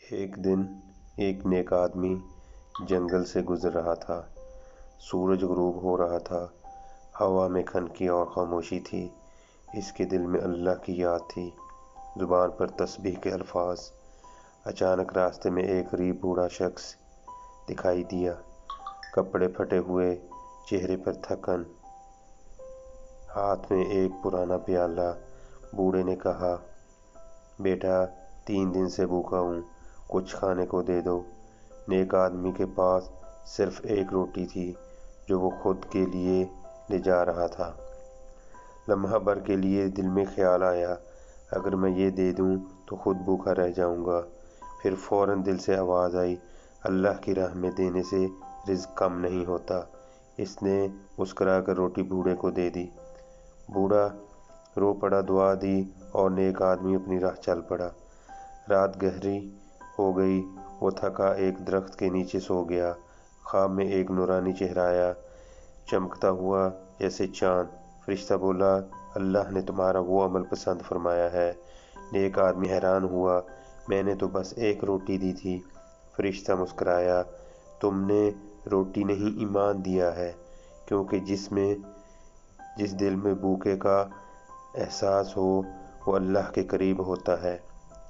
ایک دن ایک نیک آدمی جنگل سے گزر رہا تھا۔ سورج غروب ہو رہا تھا، ہوا میں کھنکی اور خاموشی تھی۔ اس کے دل میں اللہ کی یاد تھی، زبان پر تسبیح کے الفاظ۔ اچانک راستے میں ایک غریب بوڑھا شخص دکھائی دیا، کپڑے پھٹے ہوئے، چہرے پر تھکن، ہاتھ میں ایک پرانا پیالہ۔ بوڑھے نے کہا، بیٹا 3 دن سے بھوکا ہوں، کچھ کھانے کو دے دو۔ نیک آدمی کے پاس صرف ایک روٹی تھی جو وہ خود کے لیے لے جا رہا تھا۔ لمحہ بھر کے لیے دل میں خیال آیا، اگر میں یہ دے دوں تو خود بھوکا رہ جاؤں گا۔ پھر فوراً دل سے آواز آئی، اللہ کی راہ میں دینے سے رزق کم نہیں ہوتا۔ اس نے مسکرا کر روٹی بوڑھے کو دے دی۔ بوڑھا رو پڑا، دعا دی اور نیک آدمی اپنی راہ چل پڑا۔ رات گہری ہو گئی، وہ تھکا ایک درخت کے نیچے سو گیا۔ خواب میں ایک نورانی چہرہ آیا، چمکتا ہوا جیسے چاند۔ فرشتہ بولا، اللہ نے تمہارا وہ عمل پسند فرمایا ہے۔ نیک آدمی حیران ہوا، میں نے تو بس ایک روٹی دی تھی۔ فرشتہ مسکرایا، تم نے روٹی نہیں ایمان دیا ہے، کیونکہ جس دل میں بھوکے کا احساس ہو وہ اللہ کے قریب ہوتا ہے۔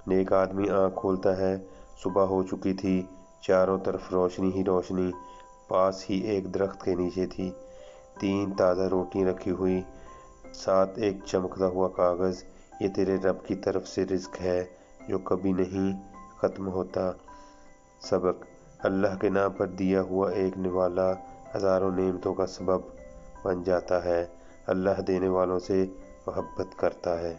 نیک آدمی آنکھ کھولتا ہے، صبح ہو چکی تھی، چاروں طرف روشنی ہی روشنی۔ پاس ہی ایک درخت کے نیچے تھی 3 تازہ روٹیاں رکھی ہوئی، ساتھ ایک چمکتا ہوا کاغذ۔ یہ تیرے رب کی طرف سے رزق ہے جو کبھی نہیں ختم ہوتا۔ سبق: اللہ کے نام پر دیا ہوا ایک نوالہ ہزاروں نعمتوں کا سبب بن جاتا ہے۔ اللہ دینے والوں سے محبت کرتا ہے۔